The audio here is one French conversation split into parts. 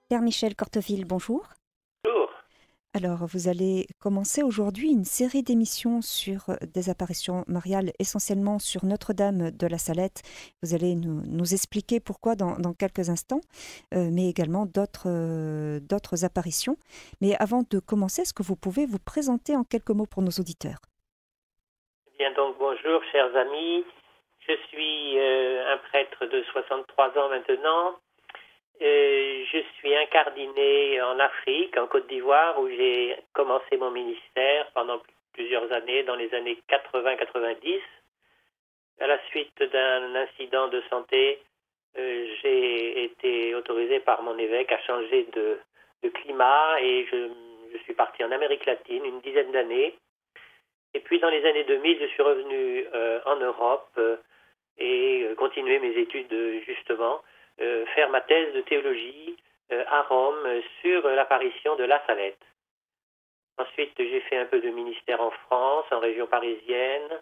Père Michel Corteville, bonjour. Bonjour. Alors, vous allez commencer aujourd'hui une série d'émissions sur des apparitions mariales, essentiellement sur Notre-Dame de la Salette. Vous allez nous expliquer pourquoi dans quelques instants, mais également d'autres apparitions. Mais avant de commencer, est-ce que vous pouvez vous présenter en quelques mots pour nos auditeurs? Bien donc bonjour chers amis. Je suis un prêtre de 63 ans maintenant. Je suis incardiné en Afrique, en Côte d'Ivoire, où j'ai commencé mon ministère pendant plusieurs années, dans les années 80-90. À la suite d'un incident de santé, j'ai été autorisé par mon évêque à changer de climat et je suis parti en Amérique latine une dizaine d'années. Et puis dans les années 2000, je suis revenu en Europe et continuer mes études justement, faire ma thèse de théologie à Rome sur l'apparition de la Salette. Ensuite, j'ai fait un peu de ministère en France, en région parisienne.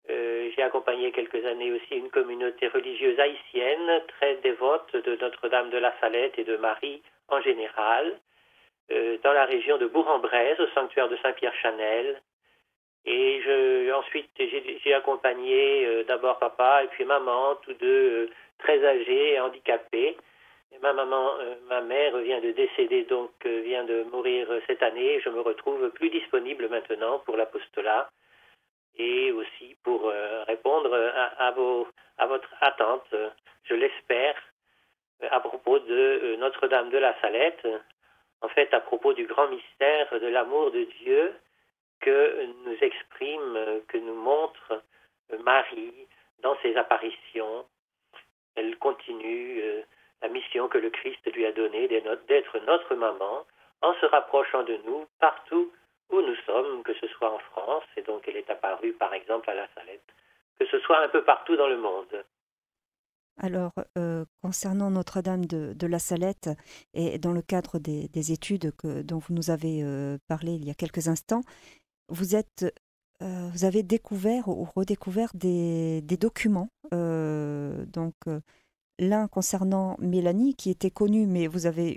J'ai accompagné quelques années aussi une communauté religieuse haïtienne, très dévote de Notre-Dame de la Salette et de Marie en général, dans la région de Bourg-en-Bresse, au sanctuaire de Saint-Pierre-Chanel. Et ensuite, j'ai accompagné d'abord papa et puis maman, tous deux très âgés et handicapés. Et ma mère vient de décéder, donc vient de mourir cette année. Je me retrouve plus disponible maintenant pour l'apostolat et aussi pour répondre à votre attente, je l'espère, à propos de Notre-Dame de la Salette. En fait, à propos du grand mystère de l'amour de Dieu que nous exprime, que nous montre Marie dans ses apparitions. Elle continue la mission que le Christ lui a donnée d'être notre maman en se rapprochant de nous partout où nous sommes, que ce soit en France, et donc elle est apparue par exemple à la Salette, que ce soit un peu partout dans le monde. Alors, concernant Notre-Dame de la Salette, et dans le cadre des études dont vous nous avez parlé il y a quelques instants, vous êtes, vous avez découvert ou redécouvert des documents. L'un concernant Mélanie, qui était connu, mais vous avez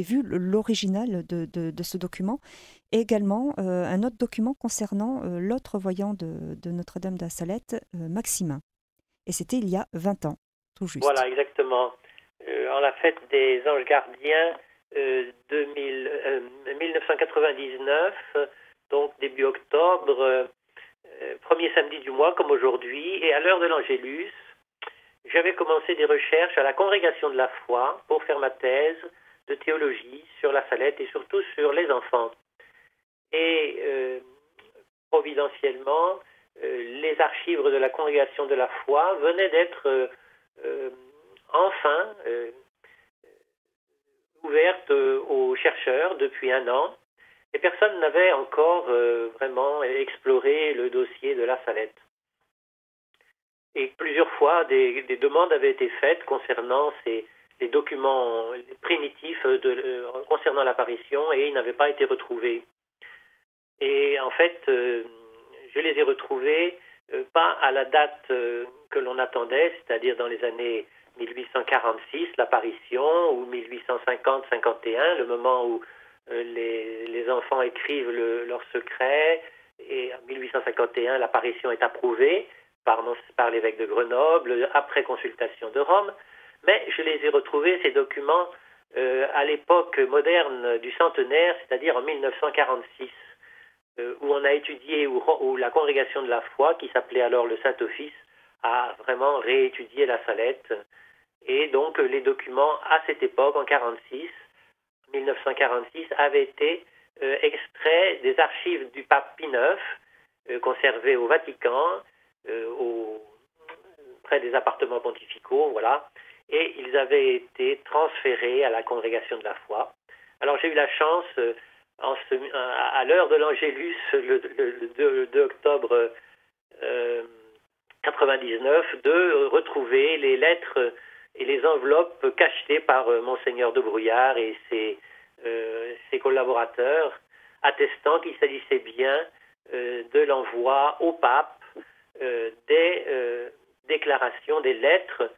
vu l'original de ce document, et également un autre document concernant l'autre voyant de Notre-Dame de la Salette, Maximin. Et c'était il y a 20 ans, tout juste. Voilà, exactement. En la fête des anges gardiens 1999, donc début octobre, premier samedi du mois comme aujourd'hui, et à l'heure de l'Angélus, j'avais commencé des recherches à la Congrégation de la foi pour faire ma thèse de théologie sur la Salette et surtout sur les enfants. Et providentiellement, les archives de la Congrégation de la foi venaient d'être enfin ouvertes aux chercheurs depuis un an. Et personne n'avait encore vraiment exploré le dossier de la Salette. Et plusieurs fois, des demandes avaient été faites concernant les documents primitifs concernant l'apparition et ils n'avaient pas été retrouvés. Et en fait, je les ai retrouvés pas à la date que l'on attendait, c'est-à-dire dans les années 1846, l'apparition, ou 1850-51, le moment où les enfants écrivent leur secret, et en 1851, l'apparition est approuvée par l'évêque de Grenoble, après consultation de Rome, mais je les ai retrouvés, ces documents, à l'époque moderne du centenaire, c'est-à-dire en 1946, où on a étudié, où la congrégation de la foi, qui s'appelait alors le Saint-Office, a vraiment réétudié la Salette. Et donc les documents à cette époque, en 1946, avaient été extraits des archives du pape Pie IX, conservées au Vatican, près des appartements pontificaux, voilà, et ils avaient été transférés à la congrégation de la foi. Alors j'ai eu la chance, à l'heure de l'Angélus, le 2 octobre 99, de retrouver les lettres et les enveloppes cachetées par Monseigneur de Brouillard et ses collaborateurs, attestant qu'il s'agissait bien de l'envoi au pape des déclarations, des lettres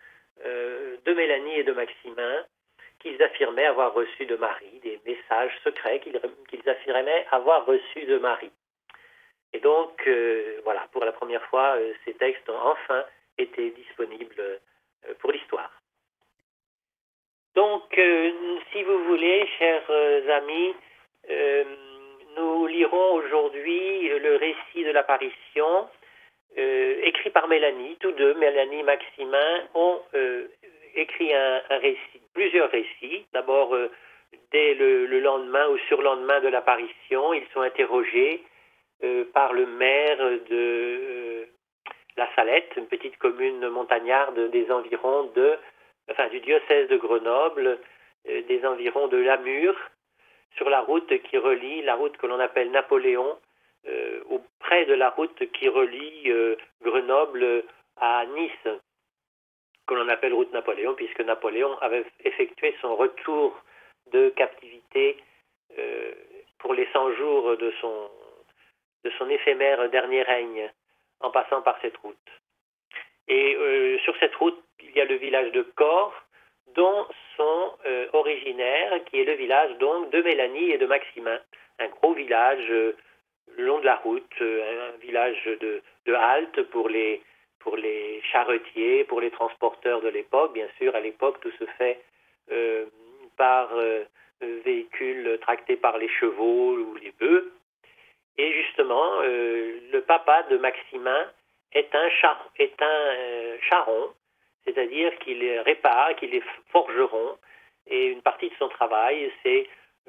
de Mélanie et de Maximin, qu'ils affirmaient avoir reçus de Marie, des messages secrets qu'ils affirmaient avoir reçus de Marie. Et donc, voilà, pour la première fois, ces textes ont enfin été disponibles pour l'histoire. Donc, si vous voulez, chers amis, nous lirons aujourd'hui le récit de l'apparition écrit par Mélanie. Tous deux, Mélanie et Maximin, ont écrit un récit, plusieurs récits. D'abord, dès le lendemain ou surlendemain de l'apparition, ils sont interrogés par le maire de La Salette, une petite commune montagnarde des environs du diocèse de Grenoble, des environs de Lamure, sur la route qui relie, la route que l'on appelle Napoléon, auprès de la route qui relie Grenoble à Nice, que l'on appelle route Napoléon, puisque Napoléon avait effectué son retour de captivité pour les 100 jours de son éphémère dernier règne, en passant par cette route. Et sur cette route, il y a le village de Cors, dont sont originaires, qui est le village donc de Mélanie et de Maximin. Un gros village le long de la route, un village de halte pour les charretiers, pour les transporteurs de l'époque. Bien sûr, à l'époque, tout se fait par véhicules tractés par les chevaux ou les bœufs. Et justement, le papa de Maximin est un charron, c'est-à-dire qu'il répare, qu'il est forgeron, et une partie de son travail, c'est,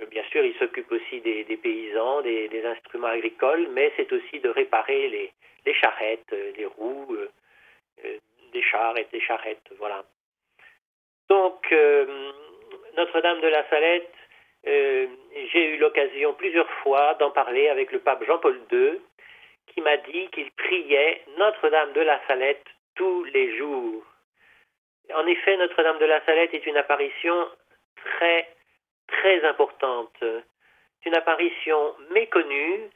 bien sûr, il s'occupe aussi des paysans, des instruments agricoles, mais c'est aussi de réparer les charrettes, les roues, des chars et des charrettes, voilà. Donc, Notre-Dame de la Salette, j'ai eu l'occasion plusieurs fois d'en parler avec le pape Jean-Paul II, qui m'a dit qu'il priait Notre-Dame de la Salette tous les jours. En effet, Notre-Dame de la Salette est une apparition très, très importante. C'est une apparition méconnue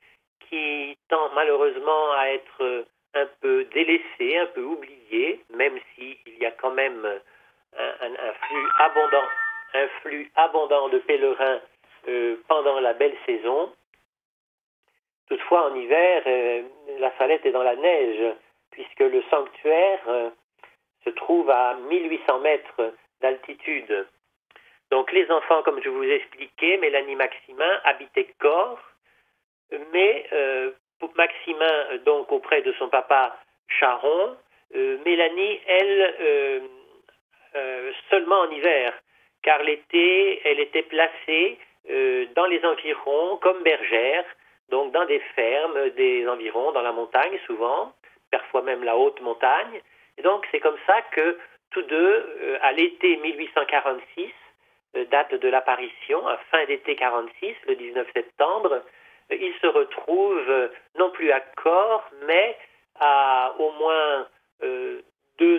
qui tend malheureusement à être un peu délaissée, un peu oubliée, même s'il y a quand même un flux abondant de pèlerins pendant la belle saison. Toutefois, en hiver, la Salette est dans la neige, puisque le sanctuaire se trouve à 1800 mètres d'altitude. Donc les enfants, comme je vous ai expliqué, Mélanie Maximin habitaient Cors, mais Maximin, donc auprès de son papa Charron, Mélanie, elle, seulement en hiver, car l'été, elle était placée dans les environs comme bergère, donc dans des fermes, des environs, dans la montagne souvent, parfois même la haute montagne. Et donc c'est comme ça que tous deux, à l'été 1846, date de l'apparition, à fin d'été 46, le 19 septembre, ils se retrouvent non plus à Cors, mais à au moins 2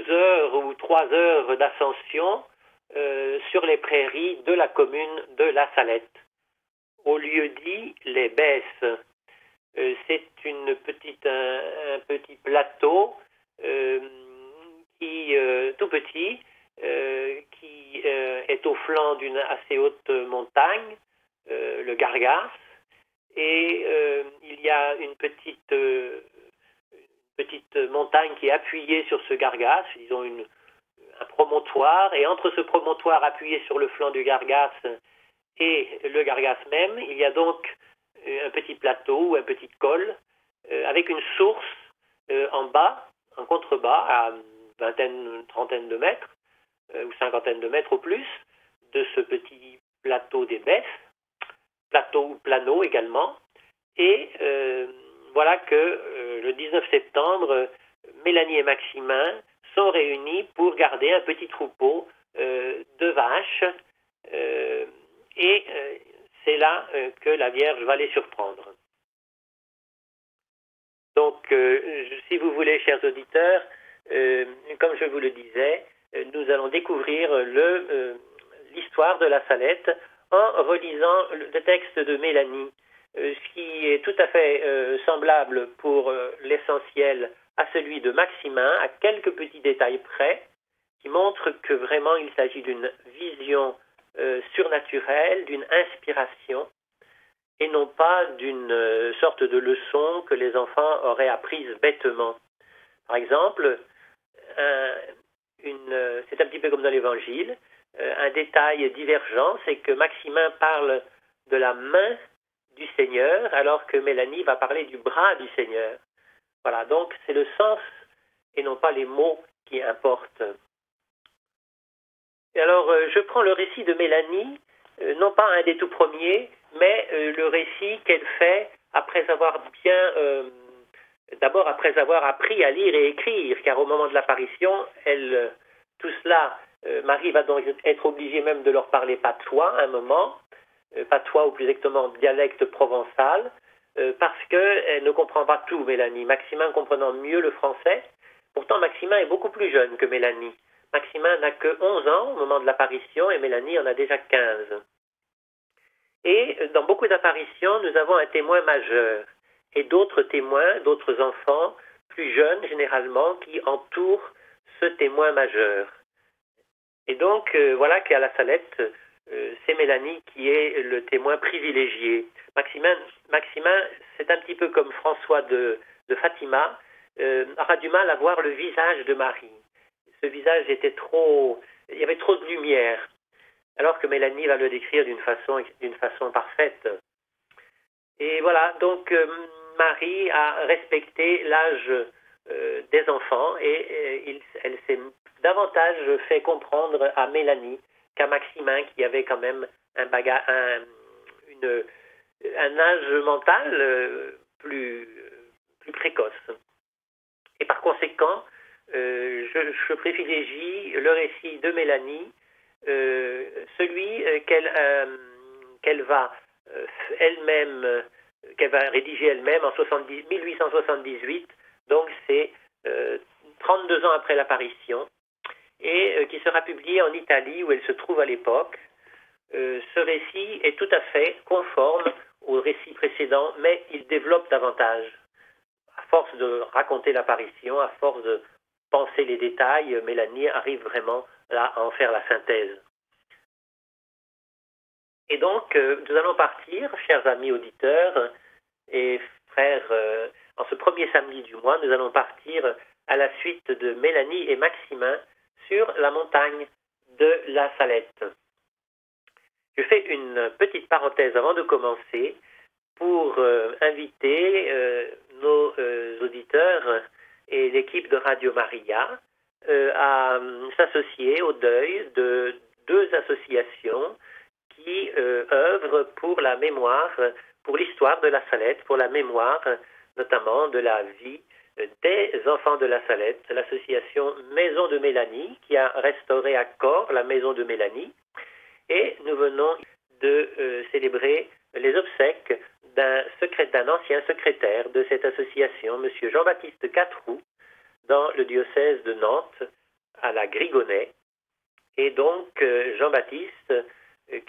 heures ou 3 heures d'ascension sur les prairies de la commune de La Salette, au lieu dit les Besses. C'est un petit plateau tout petit, qui est au flanc d'une assez haute montagne, le Gargas, et il y a une petite montagne qui est appuyée sur ce Gargas, disons un promontoire, et entre ce promontoire appuyé sur le flanc du Gargas et le Gargas même, il y a donc un petit plateau ou un petit col avec une source en bas, en contrebas, à trentaine de mètres, ou cinquantaine de mètres au plus, de ce petit plateau des Besses, plateau ou plano également. Et voilà que le 19 septembre, Mélanie et Maximin sont réunis pour garder un petit troupeau de vaches, et c'est là que la Vierge va les surprendre. Donc, si vous voulez, chers auditeurs, comme je vous le disais, nous allons découvrir l'histoire de la Salette en relisant le texte de Mélanie, ce qui est tout à fait semblable pour l'essentiel à celui de Maximin, à quelques petits détails près, qui montrent que vraiment il s'agit d'une vision surnaturelle, d'une inspiration, et non pas d'une sorte de leçon que les enfants auraient apprise bêtement. Par exemple, c'est un petit peu comme dans l'Évangile, un détail divergent, c'est que Maximin parle de la main du Seigneur, alors que Mélanie va parler du bras du Seigneur. Voilà, donc c'est le sens et non pas les mots qui importent. Et alors, je prends le récit de Mélanie, non pas un des tout premiers, mais le récit qu'elle fait après avoir d'abord après avoir appris à lire et écrire, car au moment de l'apparition, tout cela, Marie va donc être obligée même de leur parler patois à un moment, patois ou plus exactement dialecte provençal, parce qu'elle ne comprend pas tout, Mélanie. Maximin comprenant mieux le français, pourtant Maximin est beaucoup plus jeune que Mélanie. Maximin n'a que 11 ans au moment de l'apparition et Mélanie en a déjà 15. Et dans beaucoup d'apparitions, nous avons un témoin majeur et d'autres témoins, d'autres enfants, plus jeunes généralement, qui entourent ce témoin majeur. Et donc, voilà qu'à la Salette, c'est Mélanie qui est le témoin privilégié. Maximin, c'est un petit peu comme François de Fatima, aura du mal à voir le visage de Marie. Ce visage il y avait trop de lumière, alors que Mélanie va le décrire d'une façon parfaite. Et voilà, donc Marie a respecté l'âge des enfants et elle s'est davantage fait comprendre à Mélanie qu'à Maximin, qui avait quand même un âge mental plus précoce. Et par conséquent, je privilégie le récit de Mélanie, celui qu'elle va rédiger elle-même en 1878, donc c'est 32 ans après l'apparition, et qui sera publié en Italie où elle se trouve à l'époque. Ce récit est tout à fait conforme au récit précédent, mais il développe davantage. À force de raconter l'apparition, à force de penser les détails, Mélanie arrive vraiment là à en faire la synthèse. Et donc, nous allons partir, chers amis auditeurs et frères, en ce premier samedi du mois, nous allons partir à la suite de Mélanie et Maximin sur la montagne de la Salette. Je fais une petite parenthèse avant de commencer pour inviter nos auditeurs et l'équipe de Radio Maria à s'associer au deuil de deux associations qui œuvrent pour la mémoire, pour l'histoire de la Salette, pour la mémoire notamment de la vie des enfants de la Salette, l'association Maison de Mélanie qui a restauré à Corps la Maison de Mélanie, et nous venons de célébrer les obsèques d'un ancien secrétaire de cette association, M. Jean-Baptiste Catroux, dans le diocèse de Nantes, à la Grigonnet. Et donc, Jean-Baptiste,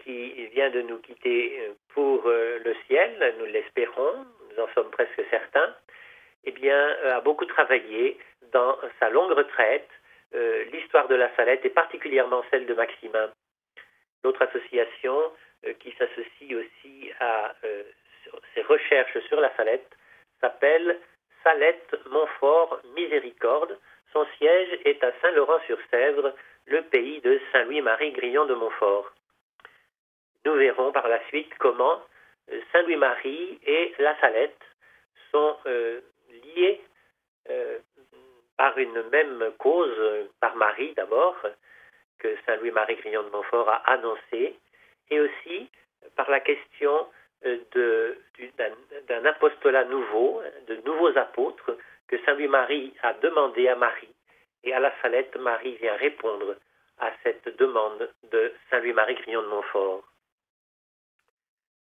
qui vient de nous quitter pour le ciel, nous l'espérons, nous en sommes presque certains, eh bien, a beaucoup travaillé dans sa longue retraite, l'histoire de la Salette et particulièrement celle de Maximin. L'autre association qui s'associe aussi à ses recherches sur la Salette s'appelle Salette Montfort Miséricorde. Son siège est à Saint-Laurent-sur-Sèvre, le pays de Saint-Louis-Marie Grillon de Montfort. Nous verrons par la suite comment Saint-Louis-Marie et la Salette sont liés par une même cause, par Marie d'abord, que Saint-Louis-Marie Grillon de Montfort a annoncé, et aussi par la question d'un apostolat nouveau, de nouveaux apôtres, que Saint-Louis-Marie a demandé à Marie, et à la Salette, Marie vient répondre à cette demande de Saint-Louis-Marie Grillon de Montfort.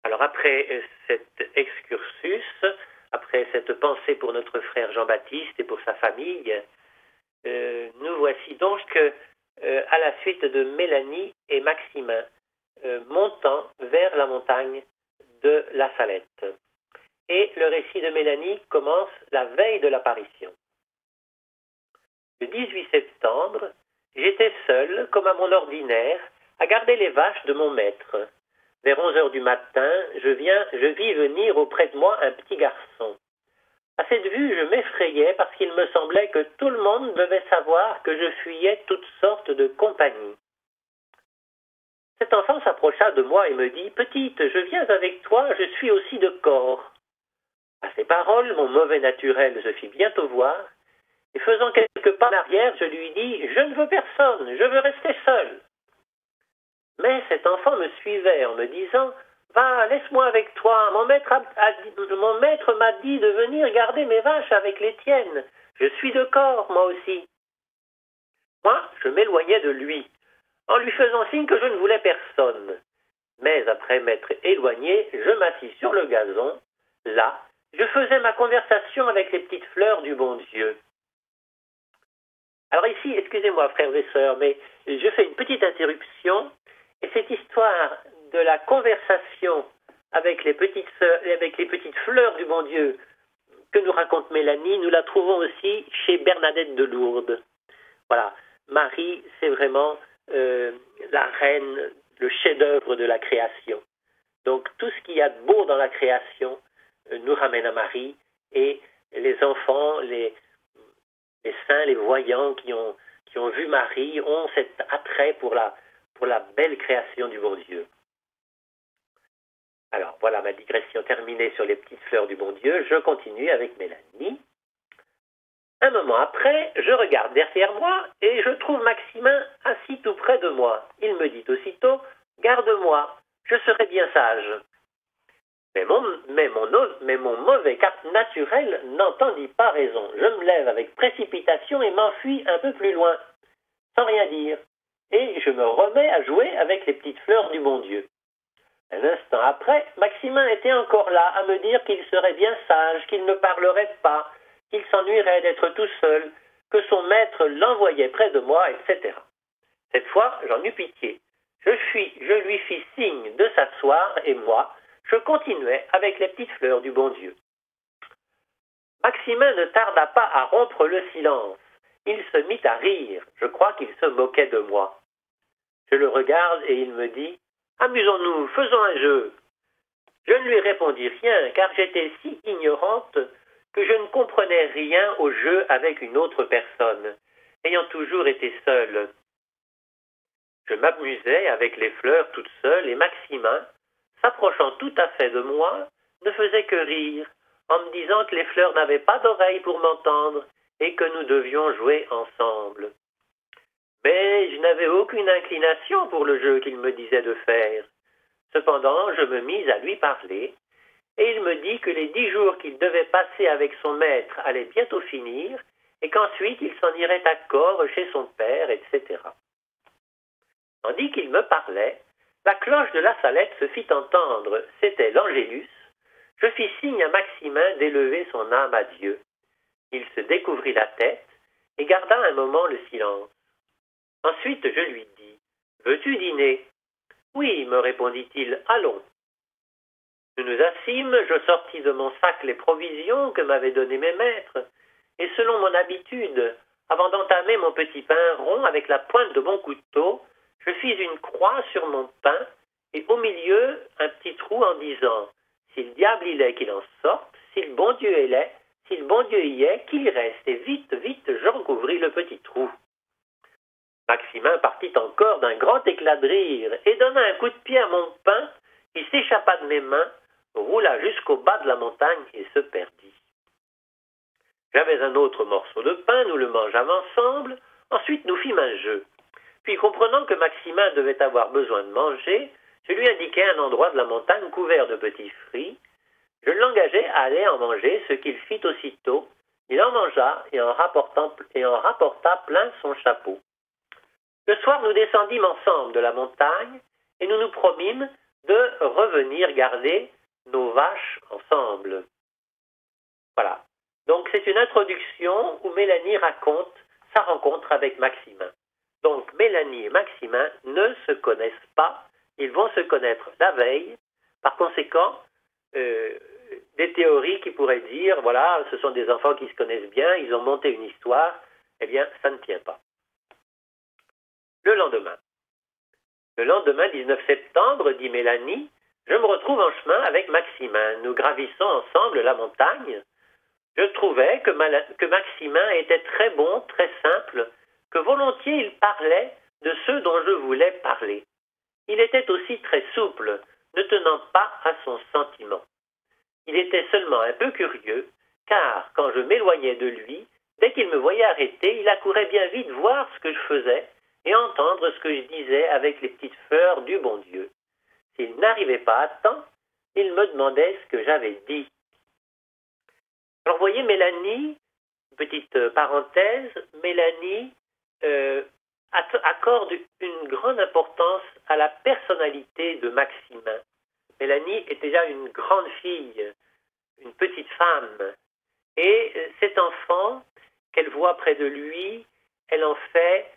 Alors après cet excursus, après cette pensée pour notre frère Jean-Baptiste et pour sa famille, nous voici donc à la suite de Mélanie et Maximin, montant vers la montagne de la Salette. Et le récit de Mélanie commence la veille de l'apparition. Le 18 septembre, j'étais seul, comme à mon ordinaire, à garder les vaches de mon maître. Vers 11 heures du matin, je vis venir auprès de moi un petit garçon. À cette vue, je m'effrayais parce qu'il me semblait que tout le monde devait savoir que je fuyais toutes sortes de compagnies. Cet enfant s'approcha de moi et me dit « Petite, je viens avec toi, je suis aussi de corps. » À ces paroles, mon mauvais naturel se fit bientôt voir, et faisant quelques pas en arrière, je lui dis « Je ne veux personne, je veux rester seul. » Mais cet enfant me suivait en me disant « Va, laisse-moi avec toi, mon maître m'a dit de venir garder mes vaches avec les tiennes. Je suis de corps, moi aussi. » Moi, je m'éloignais de lui, en lui faisant signe que je ne voulais personne. Mais après m'être éloigné, je m'assis sur le gazon. Là, je faisais ma conversation avec les petites fleurs du bon Dieu. Alors ici, excusez-moi frères et sœurs, mais je fais une petite interruption. Et cette histoire de la conversation avec les petites fleurs du bon Dieu que nous raconte Mélanie, nous la trouvons aussi chez Bernadette de Lourdes. Voilà, Marie, c'est vraiment la reine, le chef-d'œuvre de la création. Donc tout ce qu'il y a de beau dans la création nous ramène à Marie, et les enfants, les saints, les voyants qui ont vu Marie ont cet attrait pour la belle création du bon Dieu. Alors voilà ma digression terminée sur les petites fleurs du bon Dieu. Je continue avec Mélanie. Un moment après, je regarde derrière moi et je trouve Maximin assis tout près de moi. Il me dit aussitôt « Garde-moi, je serai bien sage. » Mais mon mauvais cap naturel n'entendit pas raison. Je me lève avec précipitation et m'enfuis un peu plus loin, sans rien dire. Et je me remets à jouer avec les petites fleurs du bon Dieu. Un instant après, Maximin était encore là à me dire qu'il serait bien sage, qu'il ne parlerait pas, qu'il s'ennuierait d'être tout seul, que son maître l'envoyait près de moi, etc. Cette fois, j'en eus pitié. Je lui fis signe de s'asseoir et moi, je continuais avec les petites fleurs du bon Dieu. Maximin ne tarda pas à rompre le silence. Il se mit à rire. Je crois qu'il se moquait de moi. Je le regarde et il me dit « Amusons-nous, faisons un jeu. » Je ne lui répondis rien, car j'étais si ignorante que je ne comprenais rien au jeu avec une autre personne, ayant toujours été seule. Je m'amusais avec les fleurs toute seule, et Maximin, s'approchant tout à fait de moi, ne faisait que rire, en me disant que les fleurs n'avaient pas d'oreilles pour m'entendre et que nous devions jouer ensemble. Mais je n'avais aucune inclination pour le jeu qu'il me disait de faire. Cependant, je me mis à lui parler, et il me dit que les 10 jours qu'il devait passer avec son maître allaient bientôt finir, et qu'ensuite il s'en irait à corps chez son père, etc. Tandis qu'il me parlait, la cloche de la Salette se fit entendre, c'était l'Angélus. Je fis signe à Maximin d'élever son âme à Dieu. Il se découvrit la tête et garda un moment le silence. Ensuite je lui dis « Veux-tu dîner ?» « Oui, me répondit-il, allons. » Nous nous assîmes, je sortis de mon sac les provisions que m'avaient données mes maîtres, et selon mon habitude, avant d'entamer mon petit pain rond avec la pointe de mon couteau, je fis une croix sur mon pain, et au milieu un petit trou en disant « Si le diable il est, qu'il en sorte, si le bon Dieu il est, si le bon Dieu y est, qu'il y reste. » Et vite, vite, je recouvris le petit trou. Maximin partit encore d'un grand éclat de rire et donna un coup de pied à mon pain qui s'échappa de mes mains, roula jusqu'au bas de la montagne et se perdit. J'avais un autre morceau de pain, nous le mangeâmes ensemble, ensuite nous fîmes un jeu. Puis comprenant que Maximin devait avoir besoin de manger, je lui indiquai un endroit de la montagne couvert de petits fruits. Je l'engageai à aller en manger, ce qu'il fit aussitôt. Il en mangea et en rapporta plein son chapeau. Le soir, nous descendîmes ensemble de la montagne et nous nous promîmes de revenir garder nos vaches ensemble. Voilà. Donc, c'est une introduction où Mélanie raconte sa rencontre avec Maximin. Donc, Mélanie et Maximin ne se connaissent pas. Ils vont se connaître la veille. Par conséquent, des théories qui pourraient dire, voilà, ce sont des enfants qui se connaissent bien, ils ont monté une histoire. Eh bien, ça ne tient pas. Le lendemain. Le lendemain 19 septembre, dit Mélanie, je me retrouve en chemin avec Maximin. Nous gravissons ensemble la montagne. Je trouvais que Maximin était très bon, très simple, que volontiers il parlait de ceux dont je voulais parler. Il était aussi très souple, ne tenant pas à son sentiment. Il était seulement un peu curieux, car quand je m'éloignais de lui, dès qu'il me voyait arrêter, il accourait bien vite voir ce que je faisais et entendre ce que je disais avec les petites fleurs du bon Dieu. S'il n'arrivait pas à temps, il me demandait ce que j'avais dit. Alors, vous voyez, Mélanie, petite parenthèse, Mélanie accorde une grande importance à la personnalité de Maximin. Mélanie est déjà une grande fille, une petite femme. Et cet enfant qu'elle voit près de lui, elle en fait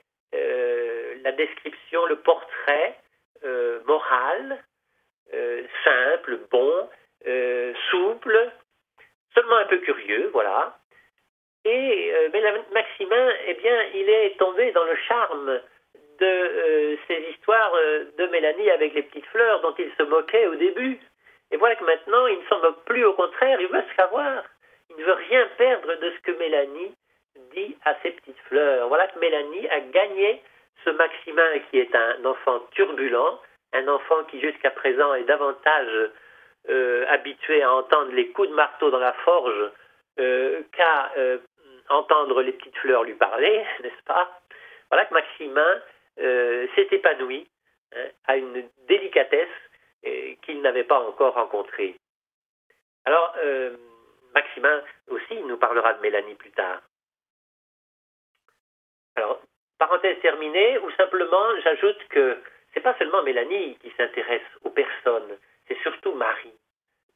la description, le portrait moral, simple, bon, souple, seulement un peu curieux, voilà. Et Maximin, eh bien, il est tombé dans le charme de ces histoires de Mélanie avec les petites fleurs dont il se moquait au début. Et voilà que maintenant, il ne s'en moque plus, au contraire, il veut savoir. Il ne veut rien perdre de ce que Mélanie dit à ses petites fleurs. Voilà que Mélanie a gagné ce Maximin qui est un enfant turbulent, un enfant qui jusqu'à présent est davantage habitué à entendre les coups de marteau dans la forge qu'à entendre les petites fleurs lui parler, n'est-ce pas? Voilà que Maximin s'est épanoui, à une délicatesse qu'il n'avait pas encore rencontrée. Alors, Maximin aussi nous parlera de Mélanie plus tard. Alors, parenthèse terminée, ou simplement j'ajoute que c'est pas seulement Mélanie qui s'intéresse aux personnes, c'est surtout Marie.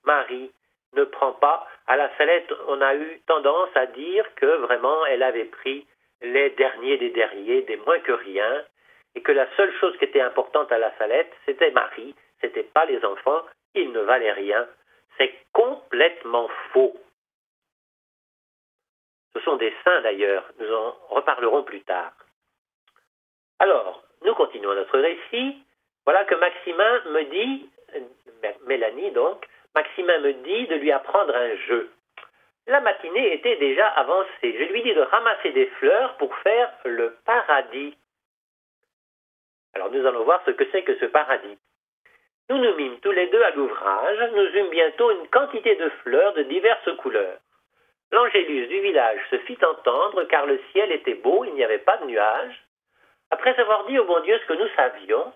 Marie ne prend pas, à la Salette, on a eu tendance à dire que vraiment elle avait pris les derniers des derniers, des moins que rien, et que la seule chose qui était importante à la Salette, c'était Marie, c'était pas les enfants, ils ne valaient rien. C'est complètement faux. Ce sont des saints d'ailleurs, nous en reparlerons plus tard. Alors, nous continuons notre récit. Voilà que Maximin me dit, Mélanie donc, Maximin me dit de lui apprendre un jeu. La matinée était déjà avancée. Je lui dis de ramasser des fleurs pour faire le paradis. Alors nous allons voir ce que c'est que ce paradis. Nous nous mîmes tous les deux à l'ouvrage. Nous eûmes bientôt une quantité de fleurs de diverses couleurs. L'angélus du village se fit entendre car le ciel était beau, il n'y avait pas de nuages. Après avoir dit au bon Dieu ce que nous savions,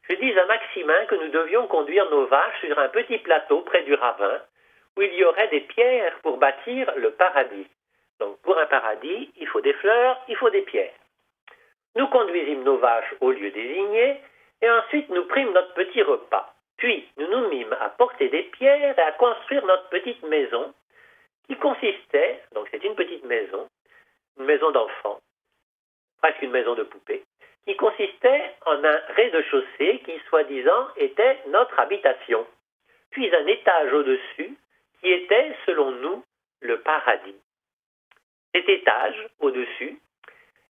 je dis à Maximin que nous devions conduire nos vaches sur un petit plateau près du ravin, où il y aurait des pierres pour bâtir le paradis. Donc pour un paradis, il faut des fleurs, il faut des pierres. Nous conduisîmes nos vaches au lieu désigné, et ensuite nous prîmes notre petit repas. Puis nous nous mîmes à porter des pierres et à construire notre petite maison, qui consistait, donc c'est une petite maison, une maison d'enfant, presque une maison de poupée, qui consistait en un rez-de-chaussée qui, soi-disant, était notre habitation, puis un étage au-dessus qui était, selon nous, le paradis. Cet étage, au-dessus,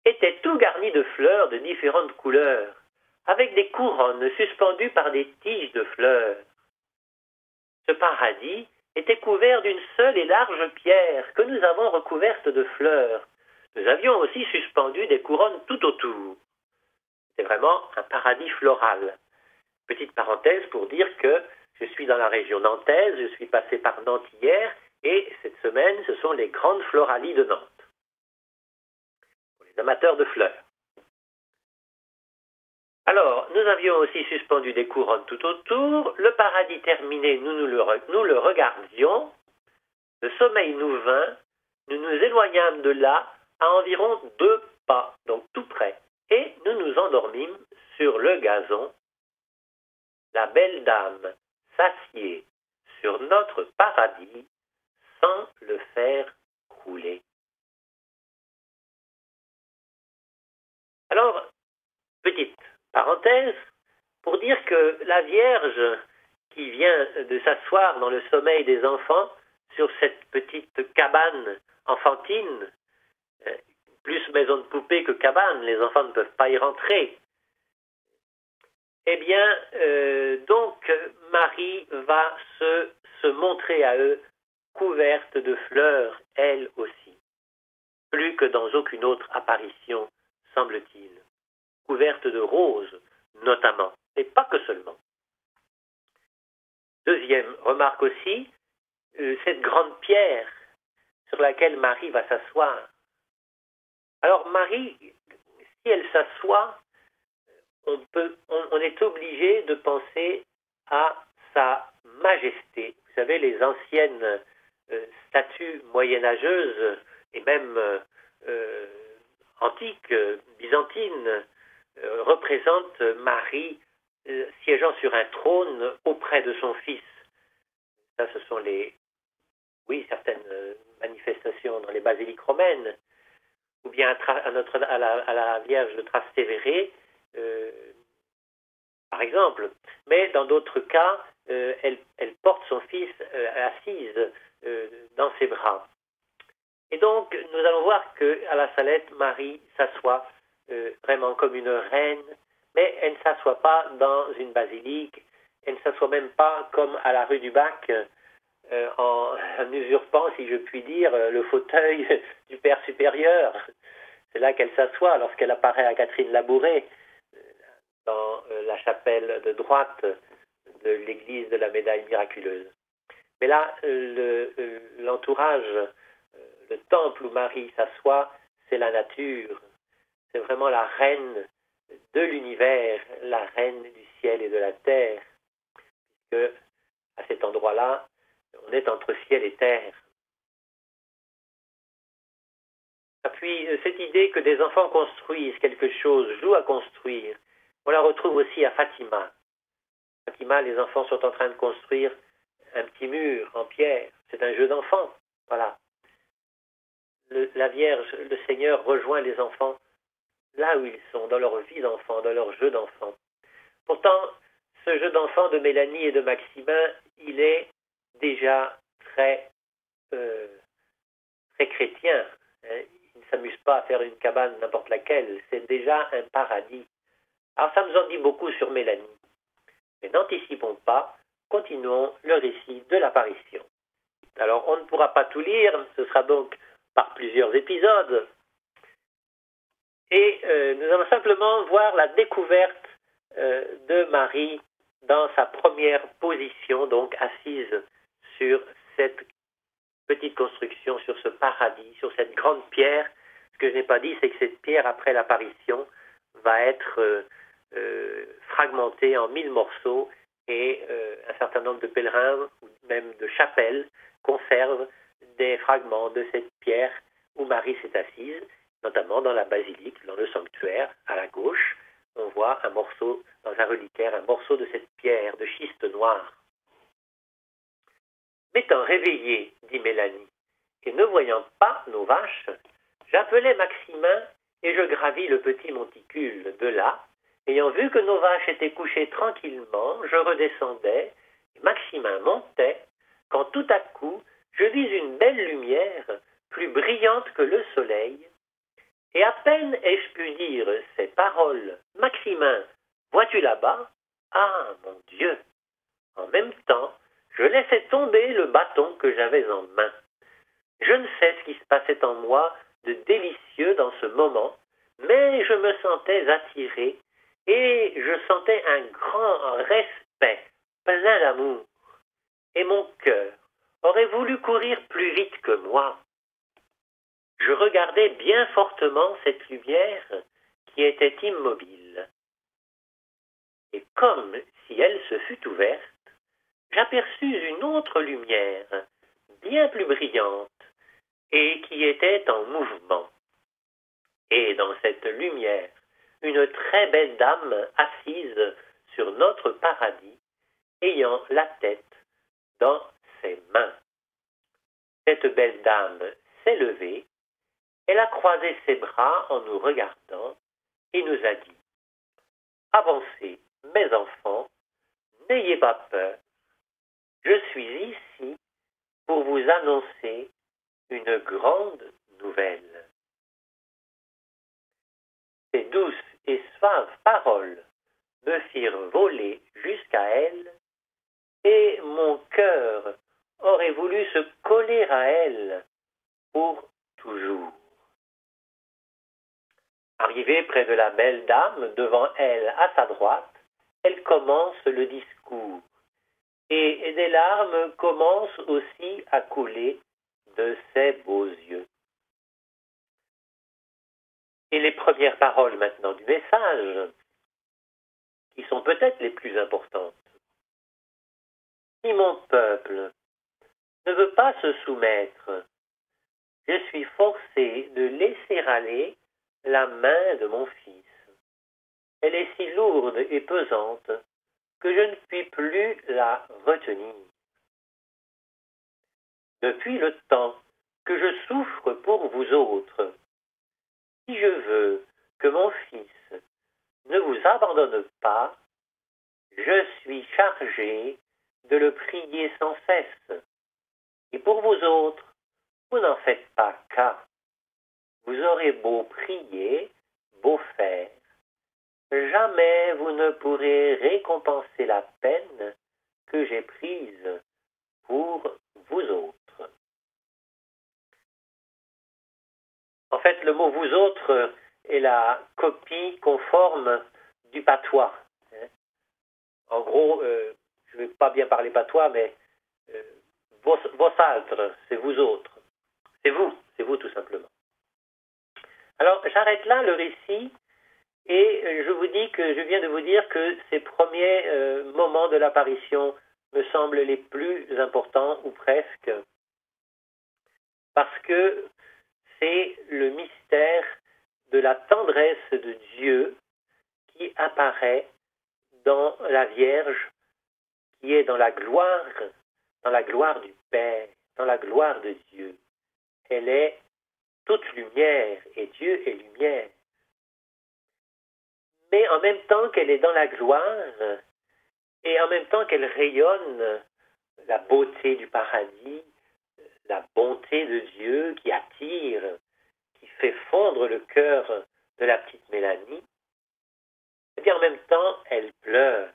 était tout garni de fleurs de différentes couleurs, avec des couronnes suspendues par des tiges de fleurs. Ce paradis était couvert d'une seule et large pierre que nous avons recouverte de fleurs. Nous avions aussi suspendu des couronnes tout autour. C'est vraiment un paradis floral. Petite parenthèse pour dire que je suis dans la région nantaise, je suis passé par Nantes hier, et cette semaine, ce sont les grandes floralies de Nantes. Pour les amateurs de fleurs. Alors, nous avions aussi suspendu des couronnes tout autour. Le paradis terminé, nous le regardions. Le sommeil nous vint. Nous nous éloignâmes de là à environ 2 pas, donc tout près. Et nous nous endormîmes sur le gazon. La belle dame s'assied sur notre paradis sans le faire crouler. Alors, petite parenthèse, pour dire que la Vierge qui vient de s'asseoir dans le sommeil des enfants sur cette petite cabane enfantine, plus maison de poupée que cabane, les enfants ne peuvent pas y rentrer. Eh bien, donc, Marie va se montrer à eux couverte de fleurs, elle aussi, plus que dans aucune autre apparition, semble-t-il, couverte de roses, notamment, et pas que seulement. Deuxième remarque aussi, cette grande pierre sur laquelle Marie va s'asseoir. Alors Marie, si elle s'assoit, on est obligé de penser à sa majesté. Vous savez, les anciennes statues moyenâgeuses et même antiques, byzantines, représentent Marie siégeant sur un trône auprès de son fils. Ça, ce sont certaines manifestations dans les basiliques romaines, ou bien à la Vierge de Trastevere, par exemple. Mais dans d'autres cas, elle porte son fils assise dans ses bras. Et donc, nous allons voir qu'à la Salette, Marie s'assoit vraiment comme une reine, mais elle ne s'assoit pas dans une basilique, elle ne s'assoit même pas comme à la rue du Bac, en usurpant, si je puis dire, le fauteuil du Père supérieur. C'est là qu'elle s'assoit lorsqu'elle apparaît à Catherine Labouré dans la chapelle de droite de l'église de la Médaille miraculeuse. Mais là, l'entourage, le temple où Marie s'assoit, c'est la nature. C'est vraiment la reine de l'univers, la reine du ciel et de la terre. Puisque à cet endroit-là, on est entre ciel et terre. Et puis, cette idée que des enfants construisent quelque chose, jouent à construire, on la retrouve aussi à Fatima. Fatima, les enfants sont en train de construire un petit mur en pierre. C'est un jeu d'enfant. Voilà. La Vierge, le Seigneur rejoint les enfants là où ils sont, dans leur vie d'enfant, dans leur jeu d'enfant. Pourtant, ce jeu d'enfant de Mélanie et de Maximin, il est déjà très chrétien. Ils ne s'amusent pas à faire une cabane n'importe laquelle. C'est déjà un paradis. Alors ça nous en dit beaucoup sur Mélanie. Mais n'anticipons pas, continuons le récit de l'apparition. Alors on ne pourra pas tout lire, ce sera donc par plusieurs épisodes. Et nous allons simplement voir la découverte de Marie dans sa première position, donc assise sur cette petite construction, sur ce paradis, sur cette grande pierre. Ce que je n'ai pas dit, c'est que cette pierre, après l'apparition, va être fragmentée en 1000 morceaux et un certain nombre de pèlerins, ou même de chapelles, conservent des fragments de cette pierre où Marie s'est assise, notamment dans la basilique, dans le sanctuaire, à la gauche. On voit un morceau, dans un reliquaire, un morceau de cette pierre de schiste noir. M'étant réveillée, dit Mélanie, et ne voyant pas nos vaches, j'appelai Maximin et je gravis le petit monticule. De là, ayant vu que nos vaches étaient couchées tranquillement, je redescendais, et Maximin montait, quand tout à coup, je vis une belle lumière, plus brillante que le soleil, et à peine ai-je pu dire ces paroles, « Maximin, vois-tu là-bas » Ah, mon Dieu! En même temps, je laissai tomber le bâton que j'avais en main. Je ne sais ce qui se passait en moi de délicieux dans ce moment, mais je me sentais attiré et je sentais un grand respect, plein d'amour. Et mon cœur aurait voulu courir plus vite que moi. Je regardais bien fortement cette lumière qui était immobile. Et comme si elle se fût ouverte, j'aperçus une autre lumière, bien plus brillante, et qui était en mouvement. Et dans cette lumière, une très belle dame assise sur notre paradis, ayant la tête dans ses mains. Cette belle dame s'est levée, elle a croisé ses bras en nous regardant et nous a dit « Avancez, mes enfants, n'ayez pas peur. Je suis ici pour vous annoncer une grande nouvelle. » Ces douces et suaves paroles me firent voler jusqu'à elle, et mon cœur aurait voulu se coller à elle pour toujours. Arrivée près de la belle dame, devant elle, à sa droite, elle commence le discours, et des larmes commencent aussi à couler de ses beaux yeux. Et les premières paroles maintenant du message, qui sont peut-être les plus importantes. Si mon peuple ne veut pas se soumettre, je suis forcé de laisser aller la main de mon fils. Elle est si lourde et pesante que je ne puis plus la retenir. Depuis le temps que je souffre pour vous autres, si je veux que mon fils ne vous abandonne pas, je suis chargé de le prier sans cesse. Et pour vous autres, vous n'en faites pas cas. Vous aurez beau prier, beau faire, jamais vous ne pourrez récompenser la peine que j'ai prise pour vous autres. En fait, le mot vous autres est la copie conforme du patois. En gros, je ne vais pas bien parler patois, mais vos altres, c'est vous autres. C'est vous tout simplement. Alors, j'arrête là le récit et je vous dis que je viens de vous dire que ces premiers moments de l'apparition me semblent les plus importants, ou presque, parce que c'est le mystère de la tendresse de Dieu qui apparaît dans la Vierge, qui est dans la gloire du Père, dans la gloire de Dieu. Elle est toute lumière, et Dieu est lumière. Mais en même temps qu'elle est dans la gloire, et en même temps qu'elle rayonne la beauté du paradis, la bonté de Dieu qui attire, qui fait fondre le cœur de la petite Mélanie, et bien en même temps, elle pleure.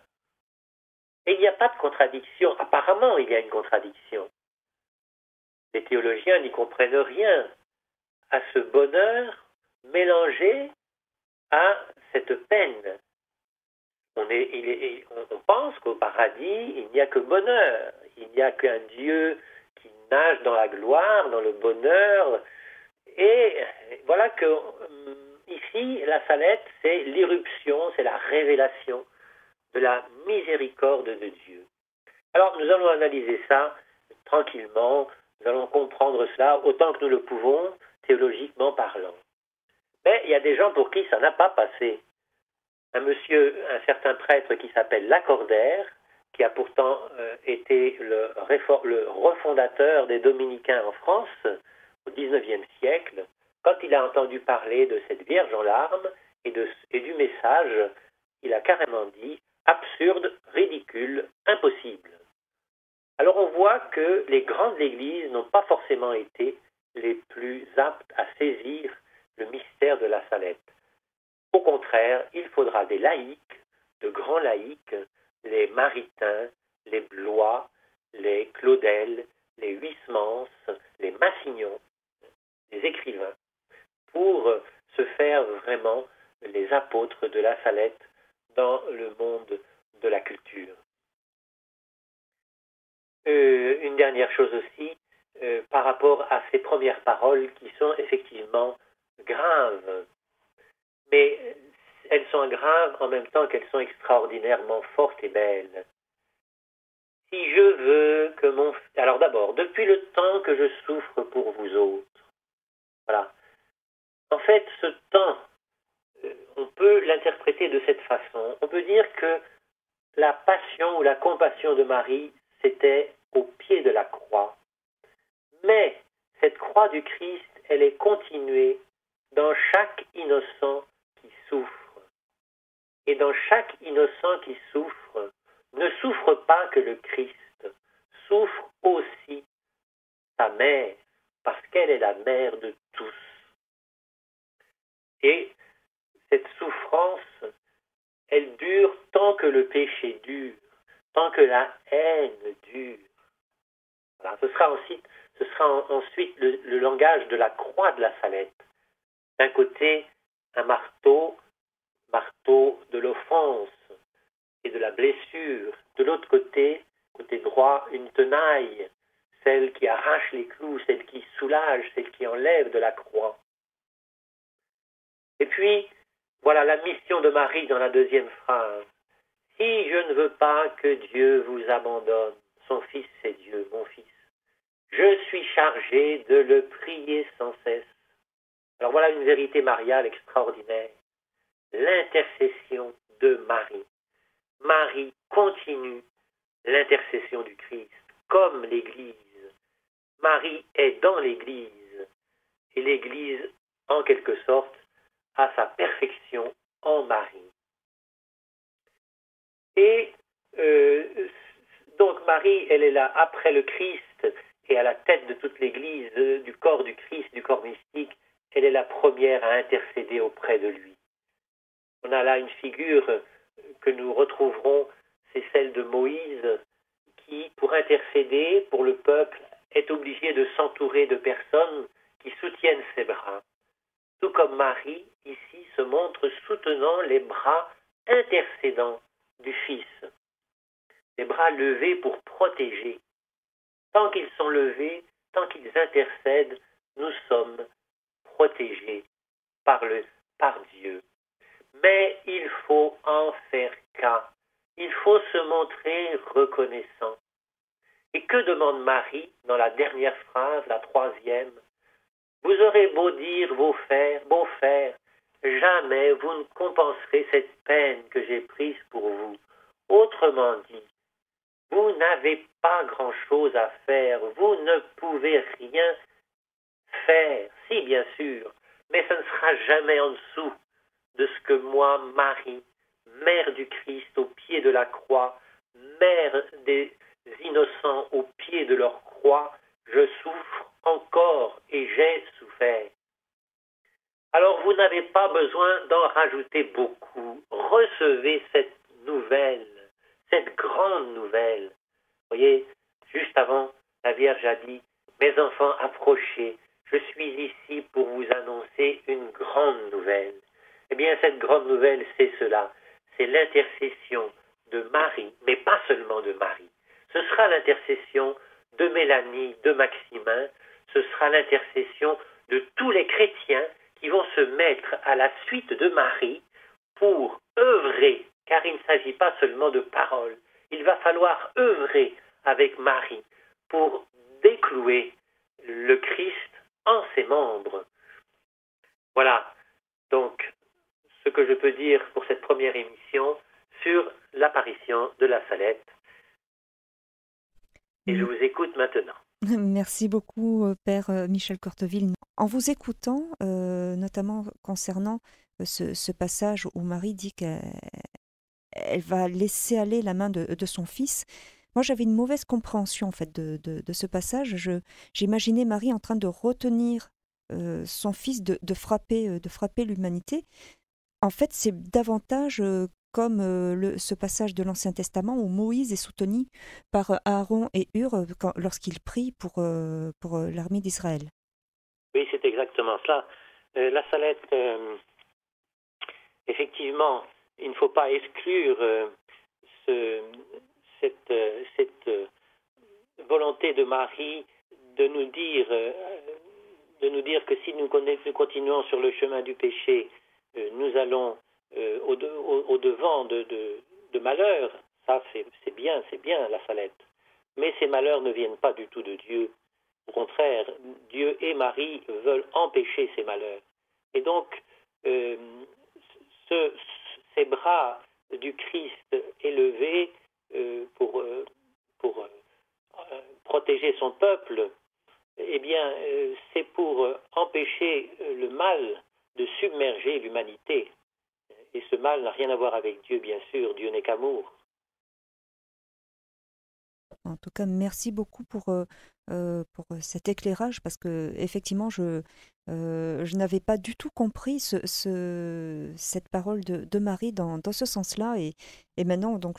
Et il n'y a pas de contradiction. Apparemment, il y a une contradiction. Les théologiens n'y comprennent rien à ce bonheur mélangé à cette peine. On pense qu'au paradis, il n'y a que bonheur. Il n'y a qu'un Dieu qui nage dans la gloire, dans le bonheur. Et voilà que ici, la Salette, c'est l'irruption, c'est la révélation de la miséricorde de Dieu. Alors, nous allons analyser ça tranquillement. Nous allons comprendre cela autant que nous le pouvons, théologiquement parlant. Mais il y a des gens pour qui ça n'a pas passé. Un certain prêtre qui s'appelle Lacordaire, qui a pourtant été le refondateur des Dominicains en France au XIXe siècle, quand il a entendu parler de cette Vierge en larmes et du message, il a carrément dit « absurde, ridicule, impossible ». Alors on voit que les grands de l'Église n'ont pas forcément été les plus aptes à saisir le mystère de la Salette. Au contraire, il faudra des laïcs, de grands laïcs, les Maritains, les Blois, les Claudel, les Huysmans, les Massignons, les écrivains, pour se faire vraiment les apôtres de la Salette dans le monde de la culture. Une dernière chose aussi, par rapport à ces premières paroles qui sont effectivement graves, mais elles sont graves en même temps qu'elles sont extraordinairement fortes et belles. Si je veux que mon... Alors d'abord, depuis le temps que je souffre pour vous autres, voilà. En fait, ce temps, on peut l'interpréter de cette façon. On peut dire que la passion ou la compassion de Marie, c'était au pied de la croix. Mais cette croix du Christ, elle est continuée dans chaque innocent qui souffre. Et dans chaque innocent qui souffre, ne souffre pas que le Christ, souffre aussi sa mère, parce qu'elle est la mère de tous. Et cette souffrance, elle dure tant que le péché dure, tant que la haine dure. Voilà, ce sera ensuite le langage de la croix de la Salette. D'un côté, un marteau de l'offense et de la blessure. De l'autre côté droit, une tenaille, celle qui arrache les clous, celle qui soulage, celle qui enlève de la croix. Et puis, voilà la mission de Marie dans la deuxième phrase. Si je ne veux pas que Dieu vous abandonne, son Fils c'est Dieu, mon Fils, je suis chargé de le prier sans cesse. Alors voilà une vérité mariale extraordinaire. L'intercession de Marie. Marie continue l'intercession du Christ, comme l'Église. Marie est dans l'Église, et l'Église, en quelque sorte, a sa perfection en Marie. Et donc Marie, elle est là après le Christ, et à la tête de toute l'Église, du corps du Christ, du corps mystique, elle est la première à intercéder auprès de lui. On a là une figure que nous retrouverons, c'est celle de Moïse, qui, pour intercéder pour le peuple, est obligé de s'entourer de personnes qui soutiennent ses bras. Tout comme Marie, ici, se montre soutenant les bras intercédants du Fils. Les bras levés pour protéger. Tant qu'ils sont levés, tant qu'ils intercèdent, nous sommes protégés par Dieu. Mais il faut en faire cas. Il faut se montrer reconnaissant. Et que demande Marie dans la dernière phrase, la troisième? Vous aurez beau dire, beau faire, jamais vous ne compenserez cette peine que j'ai prise pour vous. Autrement dit, vous n'avez pas grand-chose à faire, vous ne pouvez rien faire, si bien sûr, mais ce ne sera jamais en dessous de ce que moi, Marie, mère du Christ au pied de la croix, mère des innocents au pied de leur croix, je souffre encore et j'ai souffert. Alors vous n'avez pas besoin d'en rajouter beaucoup. Recevez cette nouvelle, cette grande nouvelle. Vous voyez, juste avant, la Vierge a dit, mes enfants, approchez, je suis ici pour vous annoncer une grande nouvelle. Eh bien, cette grande nouvelle, c'est cela. C'est l'intercession de Marie, mais pas seulement de Marie. Ce sera l'intercession de Mélanie, de Maximin. Ce sera l'intercession de tous les chrétiens qui vont se mettre à la suite de Marie pour œuvrer, car il ne s'agit pas seulement de paroles. Il va falloir œuvrer avec Marie pour déclouer le Christ en ses membres. Voilà, donc, ce que je peux dire pour cette première émission sur l'apparition de la Salette. Et je vous écoute maintenant. Merci beaucoup, Père Michel Corteville. En vous écoutant, notamment concernant ce passage où Marie dit qu'elle va laisser aller la main de son fils, moi j'avais une mauvaise compréhension en fait de ce passage. J'imaginais Marie en train de retenir son fils de frapper l'humanité. En fait, c'est davantage comme ce passage de l'Ancien Testament où Moïse est soutenu par Aaron et Hur lorsqu'ils prient pour l'armée d'Israël. Oui, c'est exactement cela. La Salette, effectivement, il ne faut pas exclure cette volonté de Marie de nous dire que si nous continuons sur le chemin du péché, nous allons au-devant de malheurs. Ça, c'est bien la Salette. Mais ces malheurs ne viennent pas du tout de Dieu. Au contraire, Dieu et Marie veulent empêcher ces malheurs. Et donc, ces bras du Christ élevés pour protéger son peuple, eh bien, c'est pour empêcher le mal de submerger l'humanité. Et ce mal n'a rien à voir avec Dieu, bien sûr. Dieu n'est qu'amour. En tout cas, merci beaucoup pour cet éclairage parce que effectivement, je n'avais pas du tout compris cette parole de Marie dans ce sens-là. Et maintenant, donc,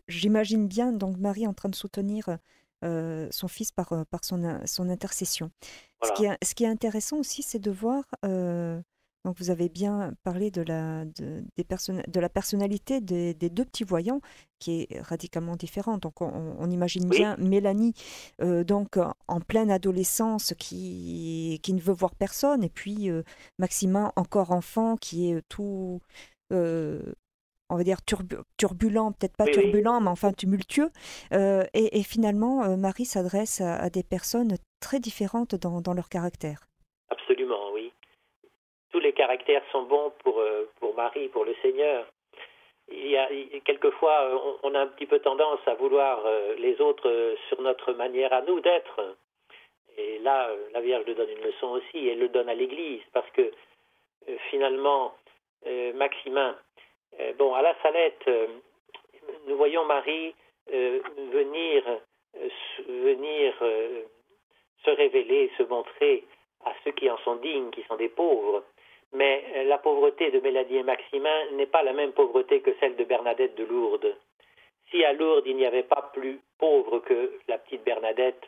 j'imagine bien donc Marie en train de soutenir son fils par son intercession. Voilà. Ce qui est intéressant aussi, c'est de voir, donc vous avez bien parlé de la personnalité des deux petits voyants, qui est radicalement différente. Donc on imagine Oui, bien Mélanie, donc en pleine adolescence, qui ne veut voir personne, et puis Maximin, encore enfant, qui est tout, euh, on va dire turbulent, peut-être pas oui, oui, turbulent, mais enfin tumultueux. Et finalement, Marie s'adresse à des personnes très différentes dans leur caractère. absolument, oui. Tous les caractères sont bons pour Marie, pour le Seigneur. Quelquefois, on a un petit peu tendance à vouloir les autres sur notre manière à nous d'être. Et là, la Vierge nous donne une leçon aussi, elle le donne à l'Église, parce que finalement, Maximin, bon, à la Salette, nous voyons Marie venir, se révéler, se montrer à ceux qui en sont dignes, qui sont des pauvres. Mais la pauvreté de Mélanie et Maximin n'est pas la même pauvreté que celle de Bernadette de Lourdes. Si à Lourdes il n'y avait pas plus pauvre que la petite Bernadette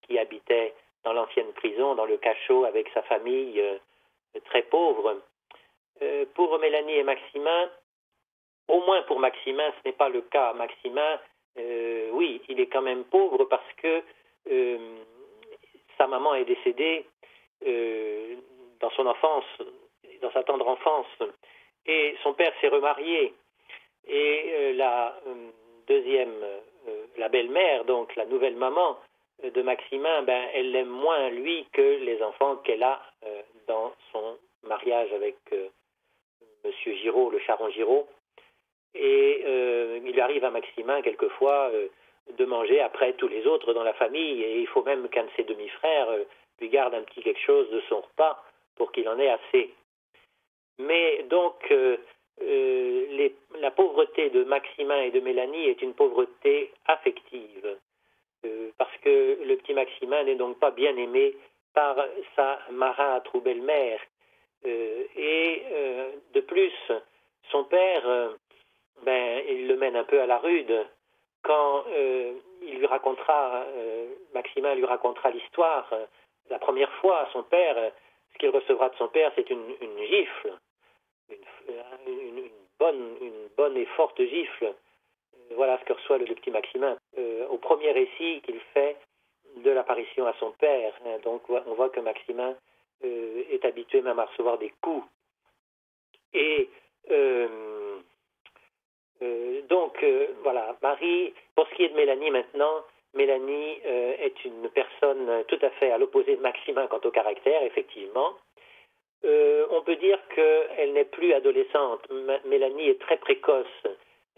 qui habitait dans l'ancienne prison, dans le cachot avec sa famille très pauvre, pour Mélanie et Maximin, au moins pour Maximin, ce n'est pas le cas. Maximin, oui, il est quand même pauvre parce que euh, sa maman est décédée dans son enfance, dans sa tendre enfance, et son père s'est remarié. Et la belle-mère, donc la nouvelle maman de Maximin, ben, elle l'aime moins lui que les enfants qu'elle a dans son mariage avec Monsieur Giraud, le Charon Giraud. Et il arrive à Maximin quelquefois de manger après tous les autres dans la famille, et il faut même qu'un de ses demi-frères lui garde un petit quelque chose de son repas pour qu'il en ait assez. Mais donc la pauvreté de Maximin et de Mélanie est une pauvreté affective, parce que le petit Maximin n'est donc pas bien aimé par sa marâtre ou belle-mère. Et de plus, son père, ben, il le mène un peu à la rude. Quand Maximin lui racontera l'histoire, la première fois à son père, ce qu'il recevra de son père, c'est une gifle, une bonne et forte gifle. Voilà ce que reçoit le petit Maximin au premier récit qu'il fait de l'apparition à son père. Donc on voit que Maximin est habitué même à recevoir des coups. Et voilà, Marie, pour ce qui est de Mélanie maintenant, Mélanie est une personne tout à fait à l'opposé de Maximin quant au caractère, effectivement. On peut dire qu'elle n'est plus adolescente. Mélanie est très précoce.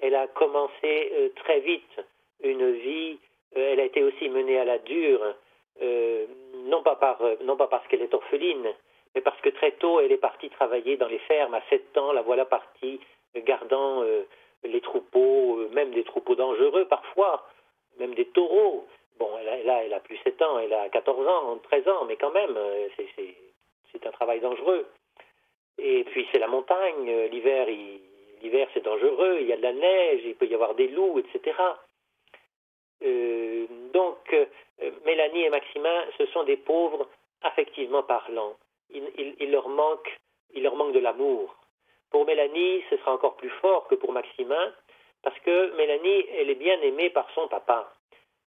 Elle a commencé très vite une vie. Elle a été aussi menée à la dure, non pas parce qu'elle est orpheline, mais parce que très tôt elle est partie travailler dans les fermes. À 7 ans, la voilà partie gardant les troupeaux, même des troupeaux dangereux parfois, même des taureaux. Bon, elle a plus 7 ans, elle a 14 ans, 13 ans, mais quand même, c'est un travail dangereux. Et puis c'est la montagne, l'hiver c'est dangereux, il y a de la neige, il peut y avoir des loups, etc. Mélanie et Maximin, ce sont des pauvres affectivement parlant. Il leur manque de l'amour. Pour Mélanie, ce sera encore plus fort que pour Maximin, parce que Mélanie, elle est bien aimée par son papa.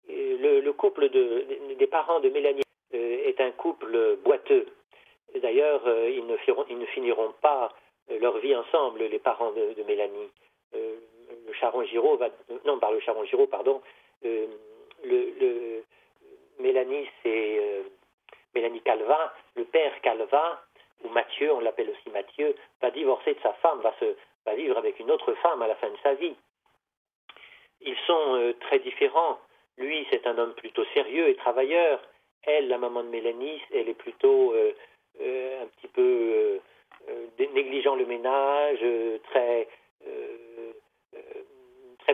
Le couple des parents de Mélanie est un couple boiteux. D'ailleurs, ils ne finiront pas leur vie ensemble, les parents de Mélanie. Le Charon Giraud par le Charon Giraud, pardon. Euh, Mélanie, c'est Mélanie Calvat, le père Calvat, ou Mathieu, on l'appelle aussi Mathieu, va divorcer de sa femme, va vivre avec une autre femme à la fin de sa vie. Ils sont très différents. Lui, c'est un homme plutôt sérieux et travailleur. Elle, la maman de Mélanie, elle est plutôt un petit peu négligeant le ménage, très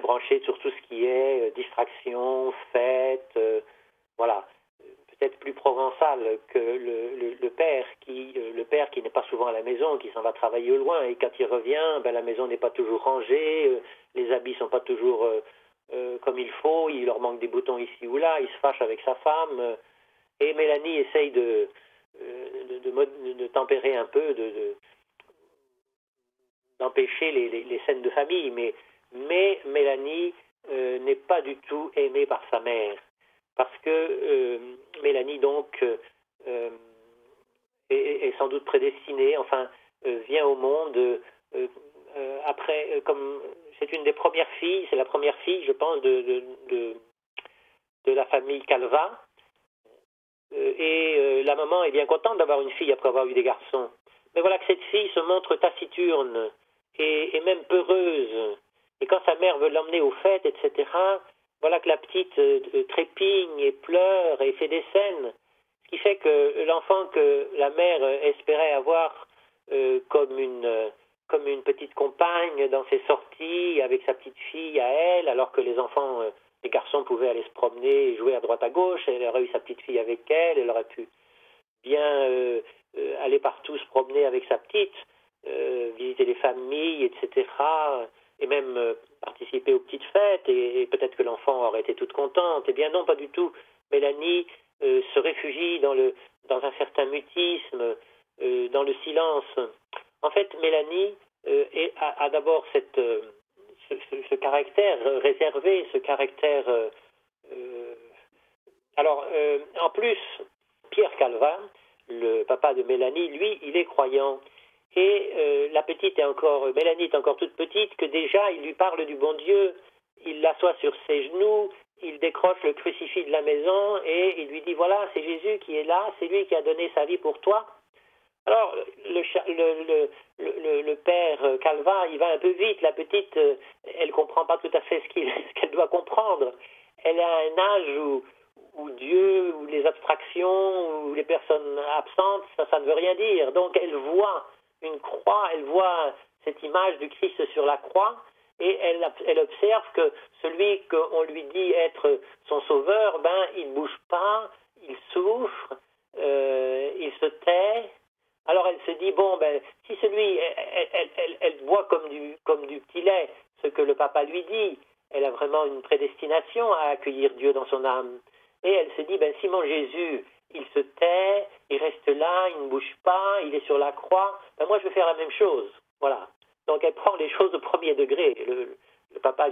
branchée sur tout ce qui est distraction, fête, provençal que le père qui n'est pas souvent à la maison, qui s'en va travailler au loin, et quand il revient, la maison n'est pas toujours rangée, les habits sont pas toujours comme il faut, il leur manque des boutons ici ou là, il se fâche avec sa femme, et Mélanie essaye de tempérer un peu, d'empêcher les scènes de famille, mais Mélanie n'est pas du tout aimée par sa mère, parce que Mélanie donc est sans doute prédestinée, vient au monde après, comme c'est une des premières filles, c'est la première fille, je pense, de la famille Calva, et la maman est bien contente d'avoir une fille après avoir eu des garçons. Mais voilà que cette fille se montre taciturne et même peureuse. Et quand sa mère veut l'emmener aux fêtes, etc., voilà que la petite trépigne et pleure et fait des scènes. Ce qui fait que l'enfant que la mère espérait avoir comme une petite compagne dans ses sorties avec sa petite fille à elle, alors que les garçons pouvaient aller se promener et jouer à droite à gauche, elle aurait eu sa petite fille avec elle, elle aurait pu bien aller partout se promener avec sa petite, visiter les familles, etc., et même participer aux petites fêtes, et peut-être que l'enfant aurait été toute contente. Eh bien non, pas du tout. Mélanie se réfugie dans un certain mutisme, dans le silence. En fait, Mélanie a d'abord ce caractère réservé, ce caractère... en plus, Pierre Calvin, le papa de Mélanie, lui, il est croyant. Et Mélanie est encore toute petite, que déjà il lui parle du bon Dieu, il l'assoit sur ses genoux, il décroche le crucifix de la maison et il lui dit voilà, c'est Jésus qui est là, c'est lui qui a donné sa vie pour toi. Alors le père Calvin, il va un peu vite, la petite, elle comprend pas tout à fait ce qu'elle doit comprendre. Elle a un âge où Dieu, où les abstractions, où les personnes absentes, ça ne veut rien dire. Donc elle voit une croix, elle voit cette image du Christ sur la croix, et elle observe que celui qu'on lui dit être son sauveur, il ne bouge pas, il souffre, il se tait. Alors elle se dit, si celui, elle voit comme du petit lait ce que le papa lui dit, elle a vraiment une prédestination à accueillir Dieu dans son âme. Et elle se dit, si mon Jésus, il se tait, il reste là, il ne bouge pas, il est sur la croix, moi je vais faire la même chose. Voilà. Donc elle prend les choses au premier degré. Le papa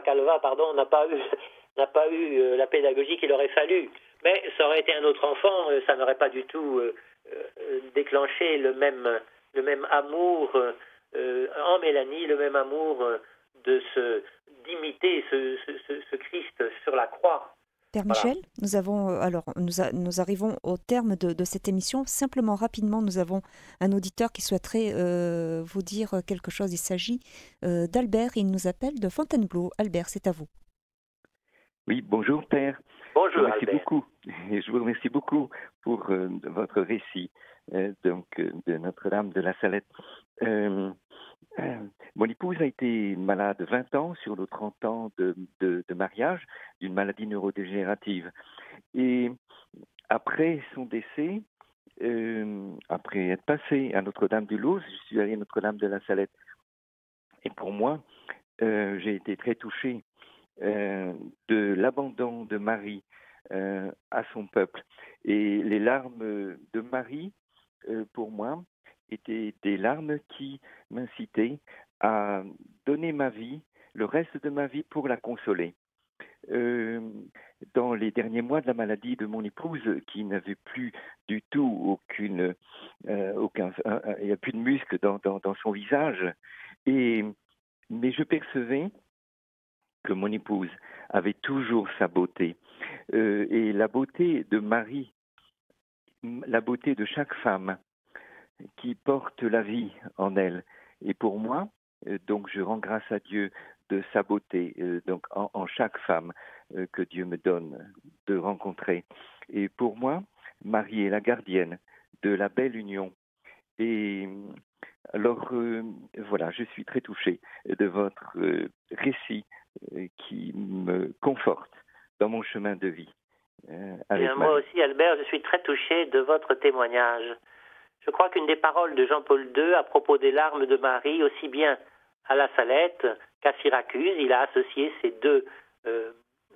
Calva, n'a pas eu la pédagogie qu'il aurait fallu. Mais ça aurait été un autre enfant, ça n'aurait pas du tout déclenché le même amour en Mélanie, le même amour d'imiter ce Christ sur la croix. Père Voilà. Michel, nous arrivons au terme de cette émission. Simplement, rapidement, nous avons un auditeur qui souhaiterait vous dire quelque chose. Il s'agit d'Albert. Il nous appelle de Fontainebleau. Albert, c'est à vous. Oui, bonjour Père. Bonjour Albert. Je vous remercie beaucoup pour votre récit de Notre-Dame de la Salette. Mon épouse a été malade 20 ans sur nos 30 ans de mariage d'une maladie neurodégénérative. Et après son décès, après être passé à Notre-Dame-du-Lot, je suis allé à Notre-Dame de la Salette. Et pour moi, j'ai été très touché de l'abandon de Marie à son peuple. Et les larmes de Marie, pour moi, étaient des larmes qui m'incitaient à donner ma vie, le reste de ma vie, pour la consoler. Dans les derniers mois de la maladie de mon épouse, qui n'avait plus du tout il n'y a plus de muscles dans son visage, mais je percevais que mon épouse avait toujours sa beauté. Et la beauté de Marie, la beauté de chaque femme qui porte la vie en elle. Et pour moi, donc je rends grâce à Dieu de sa beauté, donc en chaque femme que Dieu me donne de rencontrer. Et pour moi, Marie est la gardienne de la belle union. Et alors, voilà, je suis très touché de votre récit qui me conforte dans mon chemin de vie. avec Bien, moi aussi, Albert, je suis très touché de votre témoignage. Je crois qu'une des paroles de Jean-Paul II à propos des larmes de Marie, aussi bien à la Salette qu'à Syracuse, il a associé ces deux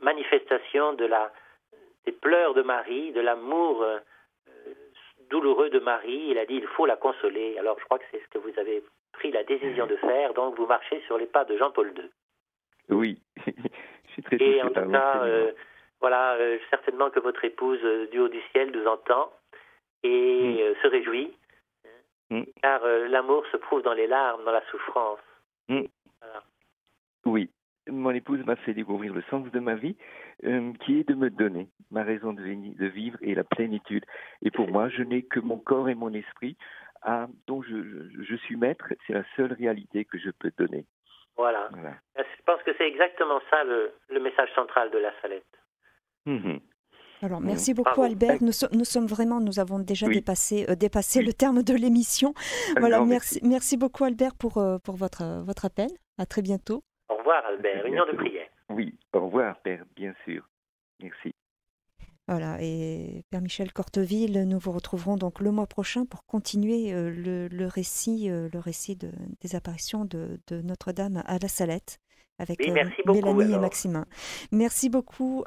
manifestations des pleurs de Marie, de l'amour douloureux de Marie. Il a dit il faut la consoler. Alors je crois que c'est ce que vous avez pris la décision de faire, donc vous marchez sur les pas de Jean-Paul II. Oui, je suis très touché. Et en tout cas, voilà, certainement que votre épouse du haut du ciel nous entend et se réjouit, car l'amour se prouve dans les larmes, dans la souffrance. Voilà. Oui, mon épouse m'a fait découvrir le sens de ma vie, qui est de me donner ma raison de vivre et la plénitude. Et pour moi, je n'ai que mon corps et mon esprit dont je suis maître. C'est la seule réalité que je peux donner. Voilà. Je pense que c'est exactement ça le message central de la Salette. Alors, merci beaucoup, Albert. Nous avons déjà dépassé le terme de l'émission. Voilà, merci beaucoup, Albert, pour votre appel. À très bientôt. Au revoir, Albert. Union de prière. Oui, au revoir, Père, bien sûr. Merci. Voilà, et Père Michel Corteville, nous vous retrouverons donc le mois prochain pour continuer le récit des apparitions de Notre-Dame à la Salette avec merci beaucoup, Mélanie et Maximin. Merci beaucoup.